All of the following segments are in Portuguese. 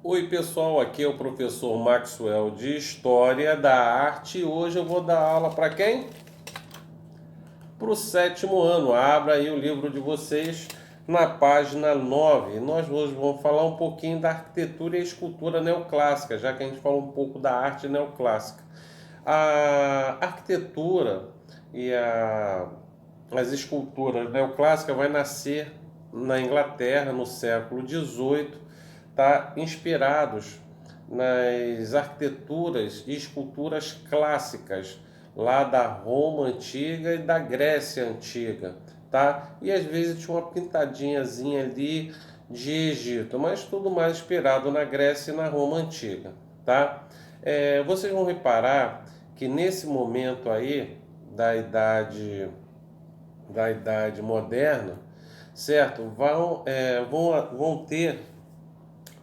Oi pessoal, aqui é o professor Maxwell de História da Arte e hoje eu vou dar aula para quem? Para o 7º ano. Abra aí o livro de vocês na página 9. Nós hoje vamos falar um pouquinho da arquitetura e escultura neoclássica, já que a gente falou um pouco da arte neoclássica. A arquitetura e as esculturas neoclássicas vai nascer na Inglaterra no século XVIII, tá, inspirados nas arquiteturas e esculturas clássicas lá da Roma antiga e da Grécia antiga, tá? E às vezes tinha uma pintadinhazinha ali de Egito, mas tudo mais inspirado na Grécia e na Roma antiga, tá? Vocês vão reparar que nesse momento aí da idade moderna, certo?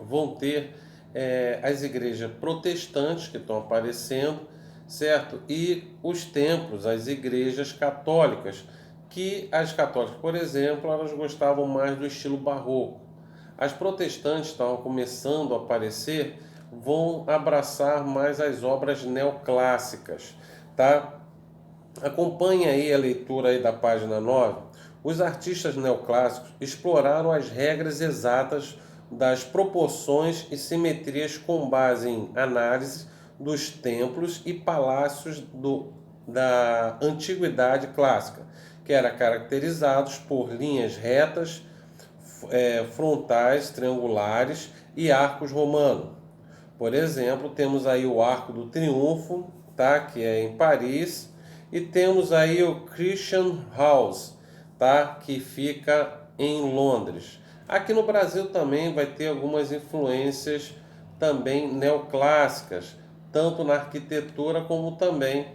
Vão ter as igrejas protestantes que estão aparecendo, certo? E os templos, as igrejas católicas, que as católicas, por exemplo, elas gostavam mais do estilo barroco. As protestantes estavam começando a aparecer, vão abraçar mais as obras neoclássicas, tá? Acompanhe aí a leitura aí da página 9. Os artistas neoclássicos exploraram as regras exatas das proporções e simetrias com base em análise dos templos e palácios da antiguidade clássica, que eram caracterizados por linhas retas, frontais, triangulares e arcos romanos. Por exemplo, temos aí o Arco do Triunfo, tá? Que é em Paris, e temos aí o Christian House, tá? Que fica em Londres. Aqui no Brasil também vai ter algumas influências também neoclássicas, tanto na arquitetura como também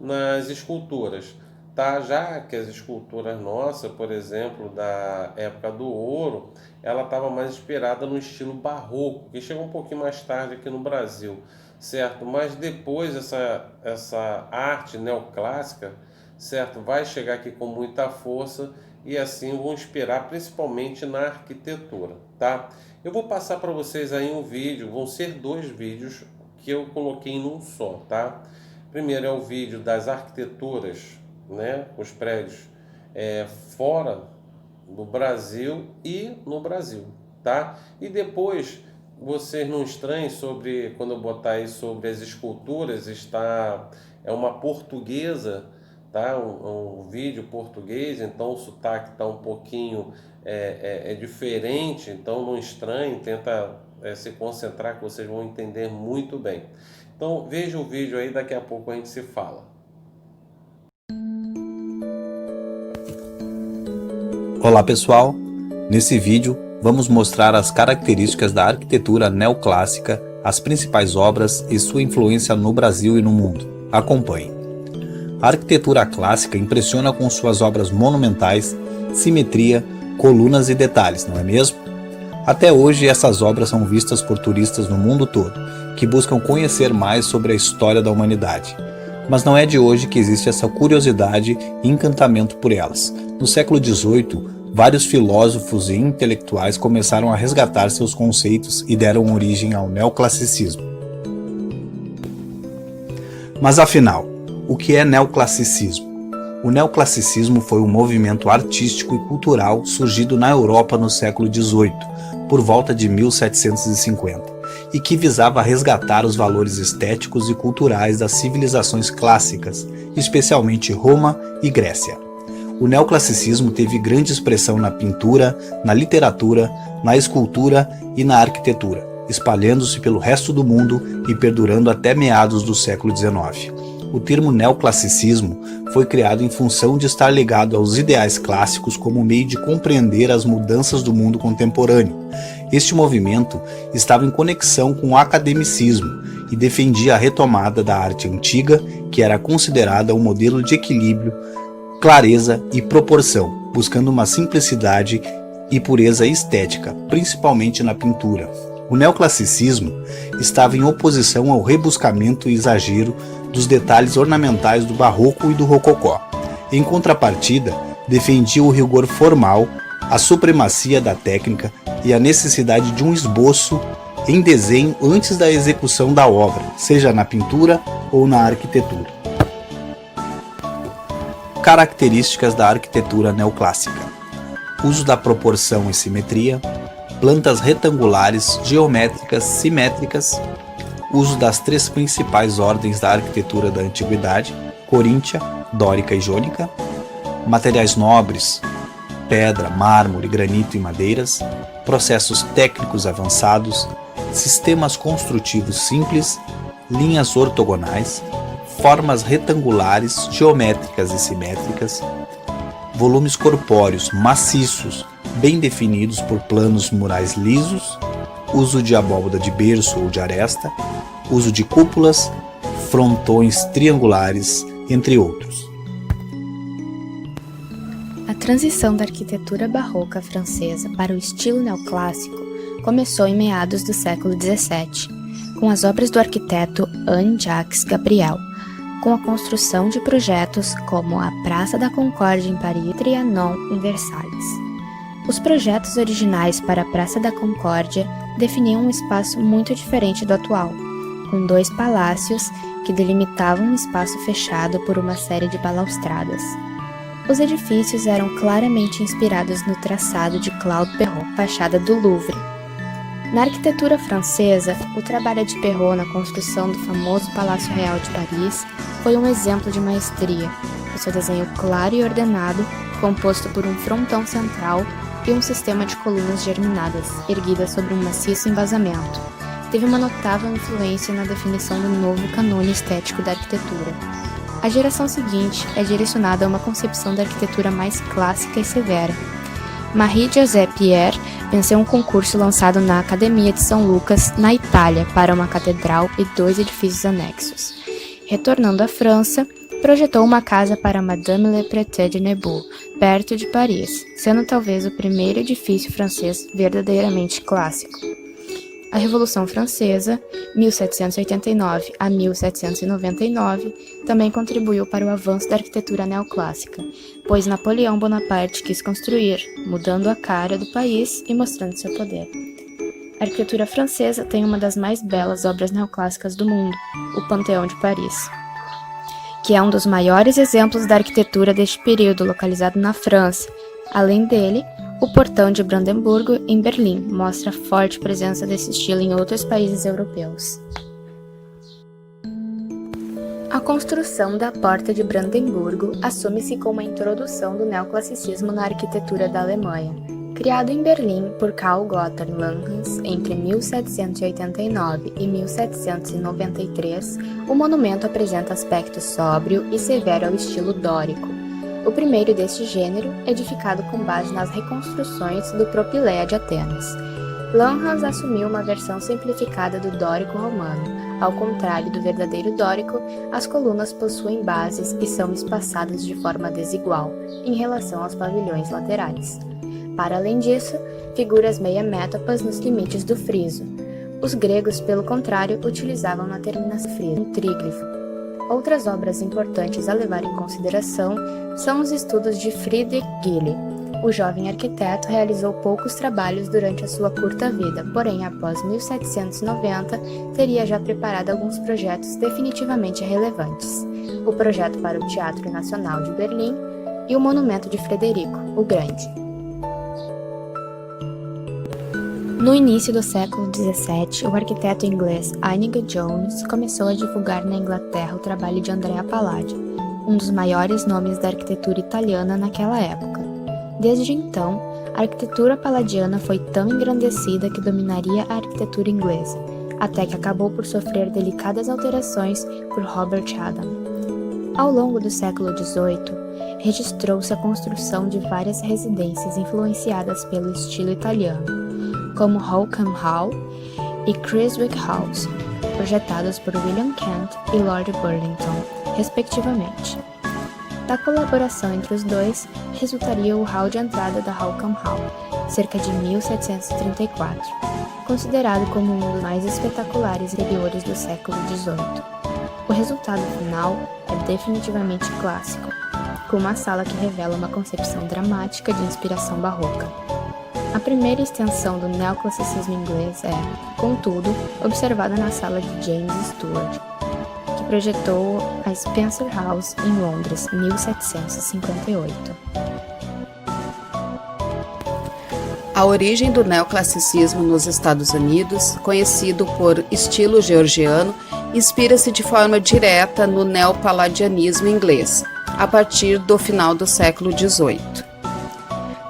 nas esculturas, tá? Já que as esculturas nossas, por exemplo, da época do ouro, ela estava mais inspirada no estilo barroco, que chegou um pouquinho mais tarde aqui no Brasil, certo? Mas depois essa arte neoclássica, certo, vai chegar aqui com muita força e assim vão inspirar principalmente na arquitetura, tá? Eu vou passar para vocês aí um vídeo, vão ser 2 vídeos que eu coloquei num só, tá? Primeiro é o vídeo das arquiteturas, né, os prédios fora do Brasil e no Brasil, tá? E depois vocês não estranhem sobre quando eu botar aí sobre as esculturas, é uma portuguesa, tá? Um vídeo português, então o sotaque está um pouquinho diferente, então não estranhe, tenta se concentrar que vocês vão entender muito bem. Então veja o vídeo aí, daqui a pouco a gente se fala. Olá pessoal, nesse vídeo vamos mostrar as características da arquitetura neoclássica, as principais obras e sua influência no Brasil e no mundo. Acompanhe. A arquitetura clássica impressiona com suas obras monumentais, simetria, colunas e detalhes, não é mesmo? Até hoje essas obras são vistas por turistas no mundo todo, que buscam conhecer mais sobre a história da humanidade. Mas não é de hoje que existe essa curiosidade e encantamento por elas. No século XVIII, vários filósofos e intelectuais começaram a resgatar seus conceitos e deram origem ao neoclassicismo. Mas afinal, o que é neoclassicismo? O neoclassicismo foi um movimento artístico e cultural surgido na Europa no século XVIII, por volta de 1750, e que visava resgatar os valores estéticos e culturais das civilizações clássicas, especialmente Roma e Grécia. O neoclassicismo teve grande expressão na pintura, na literatura, na escultura e na arquitetura, espalhando-se pelo resto do mundo e perdurando até meados do século XIX. O termo neoclassicismo foi criado em função de estar ligado aos ideais clássicos como meio de compreender as mudanças do mundo contemporâneo. Este movimento estava em conexão com o academicismo e defendia a retomada da arte antiga, que era considerada um modelo de equilíbrio, clareza e proporção, buscando uma simplicidade e pureza estética, principalmente na pintura. O neoclassicismo estava em oposição ao rebuscamento e exagero dos detalhes ornamentais do barroco e do rococó. Em contrapartida, defendia o rigor formal, a supremacia da técnica e a necessidade de um esboço em desenho antes da execução da obra, seja na pintura ou na arquitetura. Características da arquitetura neoclássica: uso da proporção e simetria, plantas retangulares, geométricas, simétricas, uso das três principais ordens da arquitetura da antiguidade, coríntia, dórica e jônica, materiais nobres, pedra, mármore, granito e madeiras, processos técnicos avançados, sistemas construtivos simples, linhas ortogonais, formas retangulares, geométricas e simétricas, volumes corpóreos maciços, bem definidos por planos murais lisos, uso de abóbada de berço ou de aresta, uso de cúpulas, frontões triangulares, entre outros. A transição da arquitetura barroca francesa para o estilo neoclássico começou em meados do século XVII, com as obras do arquiteto Anne-Jacques Gabriel, com a construção de projetos como a Praça da Concórdia em Paris e Trianon em Versalhes. Os projetos originais para a Praça da Concórdia definiam um espaço muito diferente do atual, com 2 palácios que delimitavam um espaço fechado por uma série de balaustradas. Os edifícios eram claramente inspirados no traçado de Claude Perrault, fachada do Louvre. Na arquitetura francesa, o trabalho de Perrault na construção do famoso Palácio Real de Paris foi um exemplo de maestria, o seu desenho claro e ordenado, composto por um frontão central e um sistema de colunas germinadas, erguidas sobre um maciço embasamento. Teve uma notável influência na definição do novo canone estético da arquitetura. A geração seguinte é direcionada a uma concepção da arquitetura mais clássica e severa. Marie-José Pierre venceu um concurso lançado na Academia de São Lucas, na Itália, para uma catedral e 2 edifícios anexos. Retornando à França, projetou uma casa para Madame Le Prété de Nebaud, perto de Paris, sendo talvez o primeiro edifício francês verdadeiramente clássico. A Revolução Francesa, 1789 a 1799, também contribuiu para o avanço da arquitetura neoclássica, pois Napoleão Bonaparte quis construir, mudando a cara do país e mostrando seu poder. A arquitetura francesa tem uma das mais belas obras neoclássicas do mundo, o Panteão de Paris, que é um dos maiores exemplos da arquitetura deste período, localizado na França. Além dele, o Portão de Brandemburgo, em Berlim, mostra a forte presença desse estilo em outros países europeus. A construção da Porta de Brandemburgo assume-se como a introdução do neoclassicismo na arquitetura da Alemanha. Criado em Berlim por Karl Gotthard Langhans entre 1789 e 1793, o monumento apresenta aspecto sóbrio e severo ao estilo dórico. O primeiro deste gênero, edificado com base nas reconstruções do Propiléia de Atenas. Langhans assumiu uma versão simplificada do dórico romano. Ao contrário do verdadeiro dórico, as colunas possuem bases e são espaçadas de forma desigual, em relação aos pavilhões laterais. Para além disso, figuras meia-métopas nos limites do friso. Os gregos, pelo contrário, utilizavam na terminação friso um tríglifo. Outras obras importantes a levar em consideração são os estudos de Friedrich Gilly. O jovem arquiteto realizou poucos trabalhos durante a sua curta vida, porém, após 1790, teria já preparado alguns projetos definitivamente relevantes. O projeto para o Teatro Nacional de Berlim e o Monumento de Frederico, o Grande. No início do século XVII, o arquiteto inglês Inigo Jones começou a divulgar na Inglaterra o trabalho de Andrea Palladio, um dos maiores nomes da arquitetura italiana naquela época. Desde então, a arquitetura palladiana foi tão engrandecida que dominaria a arquitetura inglesa, até que acabou por sofrer delicadas alterações por Robert Adam. Ao longo do século XVIII, registrou-se a construção de várias residências influenciadas pelo estilo italiano, como Holkham Hall e Chiswick House, projetados por William Kent e Lord Burlington, respectivamente. Da colaboração entre os dois, resultaria o hall de entrada da Holkham Hall, cerca de 1734, considerado como um dos mais espetaculares interiores do século XVIII. O resultado final é definitivamente clássico, com uma sala que revela uma concepção dramática de inspiração barroca. A primeira extensão do neoclassicismo inglês é, contudo, observada na sala de James Stewart, que projetou a Spencer House em Londres, 1758. A origem do neoclassicismo nos Estados Unidos, conhecido por estilo georgiano, inspira-se de forma direta no neopalladianismo inglês, a partir do final do século XVIII.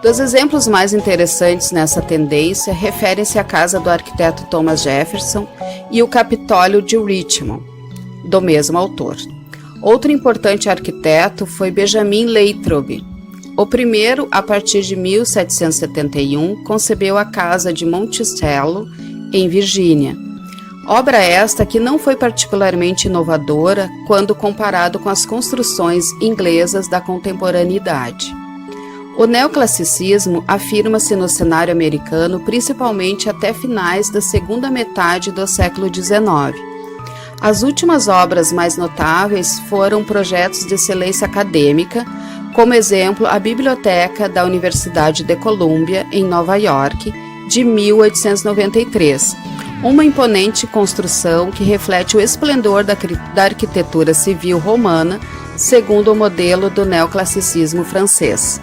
Dos exemplos mais interessantes nessa tendência referem-se à casa do arquiteto Thomas Jefferson e o Capitólio de Richmond, do mesmo autor. Outro importante arquiteto foi Benjamin Latrobe. O primeiro, a partir de 1771, concebeu a Casa de Monticello, em Virgínia. Obra esta que não foi particularmente inovadora quando comparado com as construções inglesas da contemporaneidade. O neoclassicismo afirma-se no cenário americano principalmente até finais da segunda metade do século XIX. As últimas obras mais notáveis foram projetos de excelência acadêmica, como exemplo a Biblioteca da Universidade de Columbia, em Nova York, de 1893, uma imponente construção que reflete o esplendor da arquitetura civil romana, segundo o modelo do neoclassicismo francês.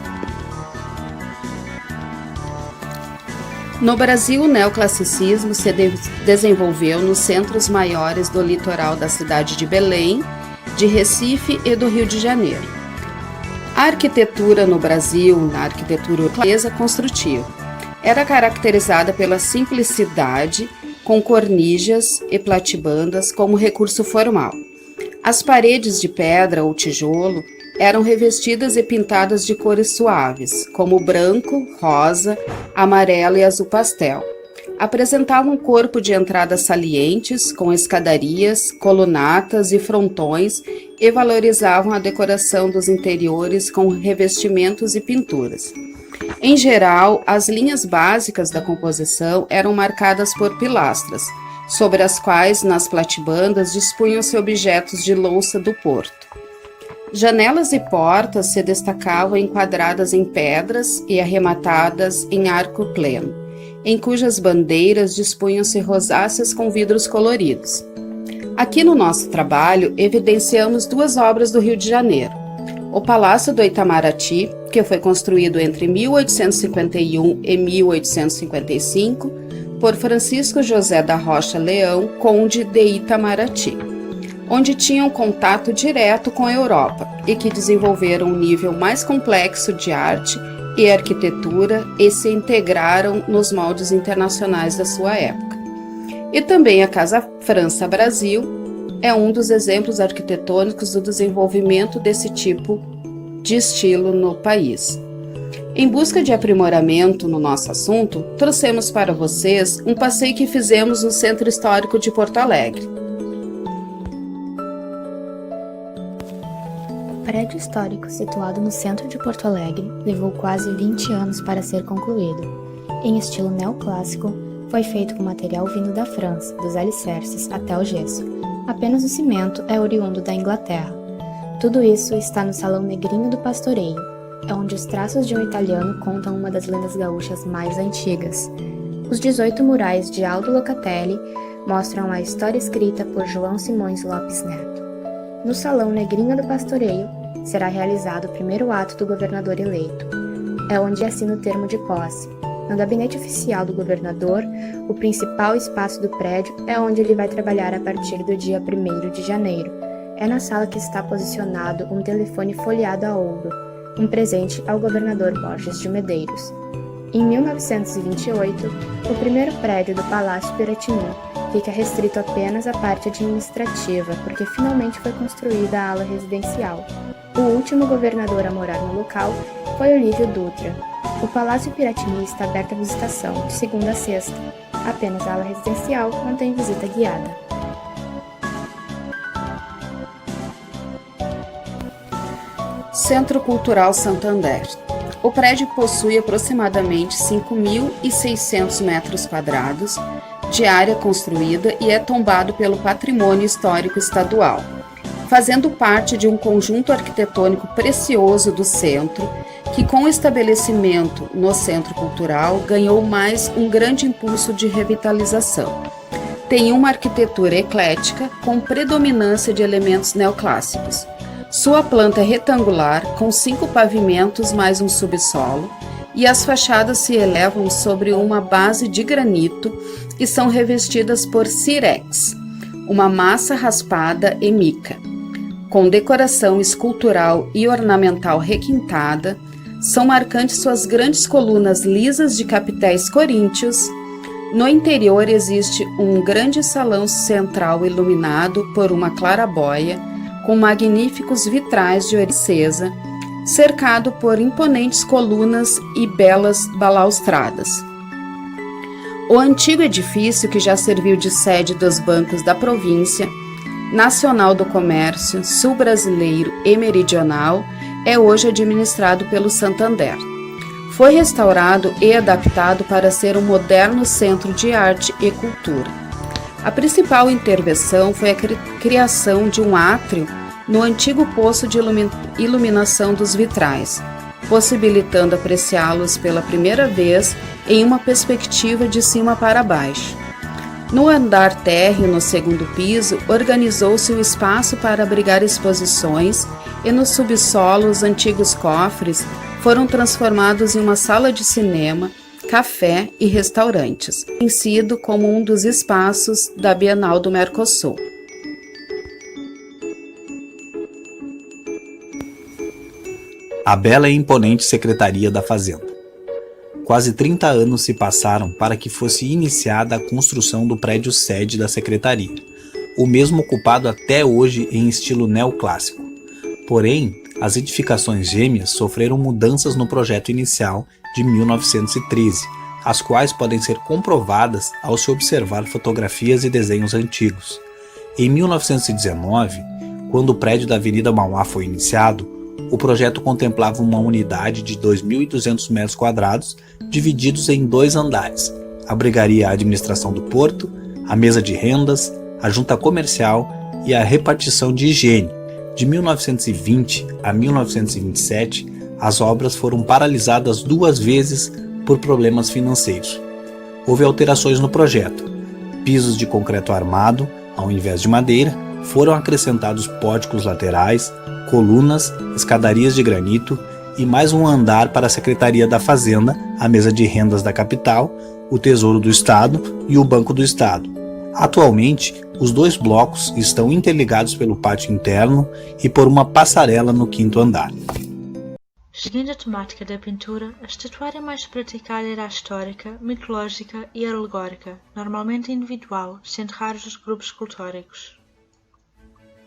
No Brasil, o neoclassicismo se desenvolveu nos centros maiores do litoral da cidade de Belém, de Recife e do Rio de Janeiro. A arquitetura no Brasil, na arquitetura inglesa construtiva, era caracterizada pela simplicidade, com cornichas e platibandas como recurso formal. As paredes de pedra ou tijolo eram revestidas e pintadas de cores suaves, como branco, rosa, amarelo e azul pastel. Apresentavam um corpo de entradas salientes, com escadarias, colunatas e frontões, e valorizavam a decoração dos interiores com revestimentos e pinturas. Em geral, as linhas básicas da composição eram marcadas por pilastras, sobre as quais, nas platibandas, dispunham-se objetos de louça do porto. Janelas e portas se destacavam enquadradas em pedras e arrematadas em arco pleno, em cujas bandeiras dispunham-se rosáceas com vidros coloridos. Aqui no nosso trabalho, evidenciamos duas obras do Rio de Janeiro. O Palácio do Itamaraty, que foi construído entre 1851 e 1855, por Francisco José da Rocha Leão, conde de Itamaraty, onde tinham contato direto com a Europa e que desenvolveram um nível mais complexo de arte e arquitetura e se integraram nos moldes internacionais da sua época. E também a Casa França-Brasil é um dos exemplos arquitetônicos do desenvolvimento desse tipo de estilo no país. Em busca de aprimoramento no nosso assunto, trouxemos para vocês um passeio que fizemos no Centro Histórico de Porto Alegre. O prédio histórico situado no centro de Porto Alegre levou quase 20 anos para ser concluído. Em estilo neoclássico, foi feito com material vindo da França, dos alicerces até o gesso. Apenas o cimento é oriundo da Inglaterra. Tudo isso está no Salão Negrinho do Pastoreio, é onde os traços de um italiano contam uma das lendas gaúchas mais antigas. Os 18 murais de Aldo Locatelli mostram a história escrita por João Simões Lopes Neto. No Salão Negrinho do Pastoreio será realizado o primeiro ato do governador eleito. É onde assina o termo de posse. No gabinete oficial do governador, o principal espaço do prédio é onde ele vai trabalhar a partir do dia 1º de janeiro. É na sala que está posicionado um telefone folheado a ouro, um presente ao governador Borges de Medeiros. Em 1928, o primeiro prédio do Palácio Piratini fica restrito apenas à parte administrativa, porque finalmente foi construída a ala residencial. O último governador a morar no local foi Olívio Dutra. O Palácio Piratini está aberto à visitação de segunda a sexta. Apenas a ala residencial mantém visita guiada. Centro Cultural Santander. O prédio possui aproximadamente 5.600 metros quadrados de área construída e é tombado pelo Patrimônio Histórico Estadual, fazendo parte de um conjunto arquitetônico precioso do centro, que que com o estabelecimento no Centro Cultural ganhou mais um grande impulso de revitalização. Tem uma arquitetura eclética com predominância de elementos neoclássicos. Sua planta é retangular, com 5 pavimentos mais um subsolo, e as fachadas se elevam sobre uma base de granito e são revestidas por sílex, uma massa raspada e mica. Com decoração escultural e ornamental requintada, são marcantes suas grandes colunas lisas de capitéis coríntios. No interior existe um grande salão central iluminado por uma claraboia, com magníficos vitrais de oricesa, cercado por imponentes colunas e belas balaustradas. O antigo edifício, que já serviu de sede dos bancos da província, Nacional do Comércio, Sul Brasileiro e Meridional, é hoje administrado pelo Santander. Foi restaurado e adaptado para ser um moderno centro de arte e cultura. A principal intervenção foi a criação de um átrio no antigo poço de iluminação dos vitrais, possibilitando apreciá-los pela primeira vez em uma perspectiva de cima para baixo. No andar térreo, no segundo piso, organizou-se o espaço para abrigar exposições e no subsolo os antigos cofres foram transformados em uma sala de cinema, café e restaurantes, conhecido como um dos espaços da Bienal do Mercosul. A bela e imponente Secretaria da Fazenda. Quase 30 anos se passaram para que fosse iniciada a construção do prédio sede da Secretaria, o mesmo ocupado até hoje em estilo neoclássico. Porém, as edificações gêmeas sofreram mudanças no projeto inicial de 1913, as quais podem ser comprovadas ao se observar fotografias e desenhos antigos. Em 1919, quando o prédio da Avenida Mauá foi iniciado, o projeto contemplava uma unidade de 2.200 metros quadrados, divididos em 2 andares. Abrigaria a administração do porto, a mesa de rendas, a junta comercial e a repartição de higiene. De 1920 a 1927, as obras foram paralisadas 2 vezes por problemas financeiros. Houve alterações no projeto. Pisos de concreto armado, ao invés de madeira, foram acrescentados pórticos laterais, colunas, escadarias de granito e mais um andar para a Secretaria da Fazenda, a mesa de rendas da capital, o Tesouro do Estado e o Banco do Estado. Atualmente, os 2 blocos estão interligados pelo pátio interno e por uma passarela no 5º andar. Seguindo a temática da pintura, a estatuária mais praticada era a histórica, mitológica e alegórica, normalmente individual, sendo raros os grupos escultóricos.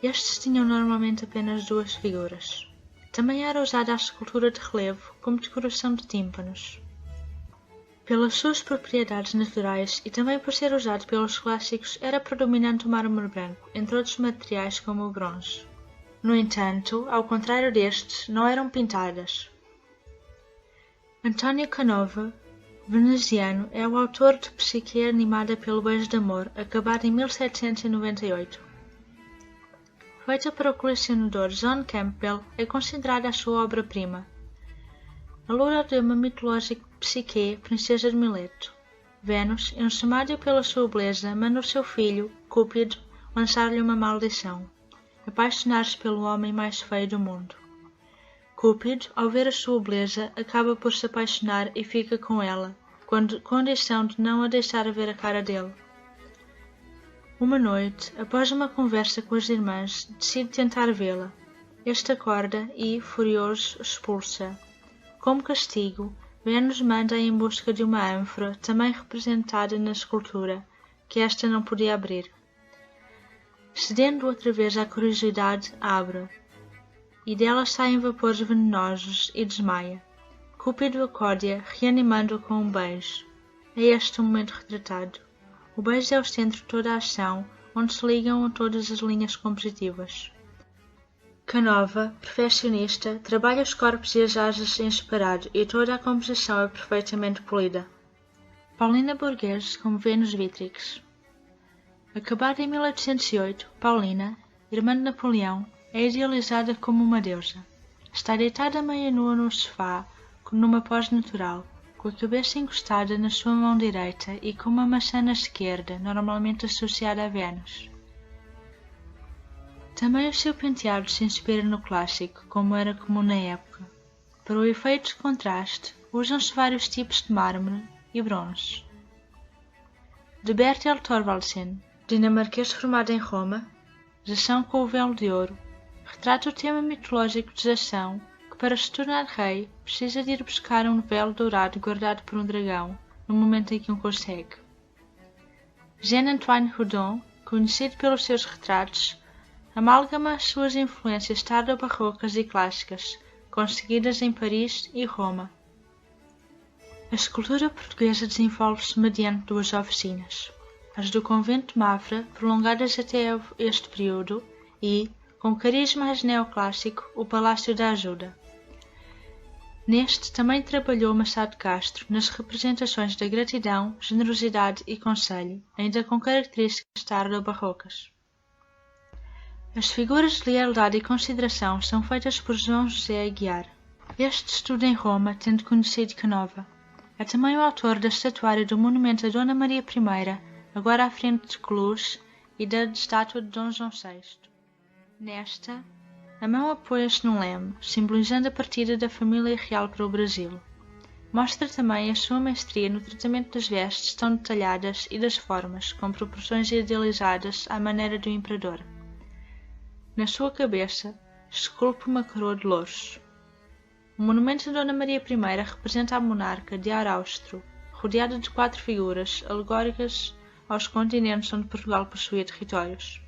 Estes tinham normalmente apenas 2 figuras. Também era usada a escultura de relevo como decoração de tímpanos. Pelas suas propriedades naturais e também por ser usado pelos clássicos, era predominante o mármore branco, entre outros materiais como o bronze. No entanto, ao contrário destes, não eram pintadas. António Canova, veneziano, é o autor de Psique animada pelo beijo de amor, acabada em 1798. Feita para o colecionador John Campbell, é considerada a sua obra-prima. Alura de uma mitológica Psique, princesa de Mileto. Vênus, ensumada pela sua beleza, manda o seu filho, Cúpido, lançar-lhe uma maldição: apaixonar-se pelo homem mais feio do mundo. Cúpido, ao ver a sua beleza, acaba por se apaixonar e fica com ela, com condição de não a deixar ver a cara dele. Uma noite, após uma conversa com as irmãs, decide tentar vê-la. Este acorda e, furioso, expulsa. Como castigo, Vênus manda em busca de uma ânfora, também representada na escultura, que esta não podia abrir. Cedendo outra vez à curiosidade, abre, e dela saem vapores venenosos e desmaia. Cúpido acorda, reanimando-o com um beijo. É este o momento retratado. O beijo é o centro de toda a ação, onde se ligam a todas as linhas compositivas. Canova, perfeccionista, trabalha os corpos e as asas em separado e toda a composição é perfeitamente polida. Paulina Borghese como Vênus Vitrix. Acabada em 1808, Paulina, irmã de Napoleão, é idealizada como uma deusa. Está deitada meia nua no sofá, numa pose natural, com a cabeça encostada na sua mão direita e com uma maçã na esquerda, normalmente associada a Vênus. Também o seu penteado se inspira no clássico, como era comum na época. Para o efeito de contraste, usam-se vários tipos de mármore e bronze. De Bertel Thorvaldsen, dinamarquês formado em Roma, Jação com o Véu de Ouro, retrata o tema mitológico de Jação, que para se tornar rei precisa de ir buscar um véu dourado guardado por um dragão, no momento em que o consegue. Jean-Antoine Houdon, conhecido pelos seus retratos, amálgama as suas influências tardo-barrocas e clássicas, conseguidas em Paris e Roma. A escultura portuguesa desenvolve-se mediante duas oficinas, as do Convento de Mafra, prolongadas até este período, e, com cariz mais neoclássico, o Palácio da Ajuda. Neste também trabalhou Machado Castro nas representações da gratidão, generosidade e conselho, ainda com características tardo-barrocas. As figuras de lealdade e consideração são feitas por João José Aguiar. Este estuda em Roma, tendo conhecido Canova. É também o autor da estatuária do monumento a Dona Maria I, agora à frente de Cluj, e da estátua de Dom João VI. Nesta, a mão apoia-se num leme, simbolizando a partida da família real para o Brasil. Mostra também a sua mestria no tratamento das vestes tão detalhadas e das formas, com proporções idealizadas à maneira do imperador. Na sua cabeça, esculpe uma coroa de louros. O monumento de Dona Maria I representa a monarca de ar austro, rodeada de 4 figuras alegóricas aos continentes onde Portugal possuía territórios.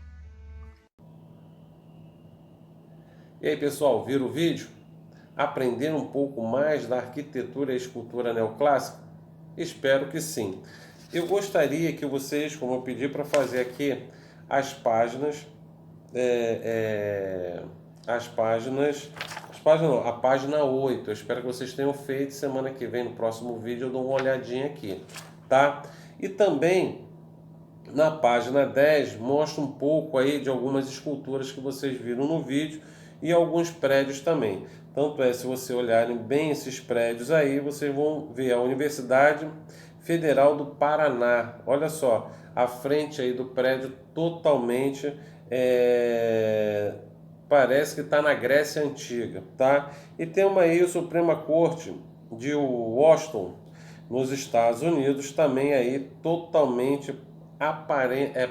E aí, pessoal, viram o vídeo? Aprenderam um pouco mais da arquitetura e escultura neoclássica? Espero que sim. Eu gostaria que vocês, como eu pedi para fazer aqui, a página 8. Eu espero que vocês tenham feito. Semana que vem, no próximo vídeo, eu dou uma olhadinha aqui, tá? E também, na página 10, mostra um pouco aí de algumas esculturas que vocês viram no vídeo e alguns prédios também. Tanto é, se vocês olharem bem esses prédios aí, vocês vão ver a Universidade Federal do Paraná. Olha só, a frente aí do prédio totalmente parece que está na Grécia Antiga, tá? E temos aí a Suprema Corte de Washington, nos Estados Unidos, também aí totalmente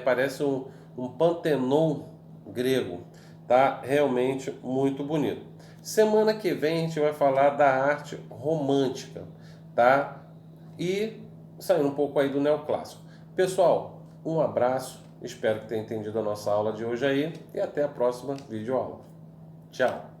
parece um Pantenon grego, tá? Realmente muito bonito. Semana que vem a gente vai falar da arte romântica, tá? E saindo um pouco aí do neoclássico. Pessoal, um abraço. Espero que tenha entendido a nossa aula de hoje aí e até a próxima videoaula. Tchau!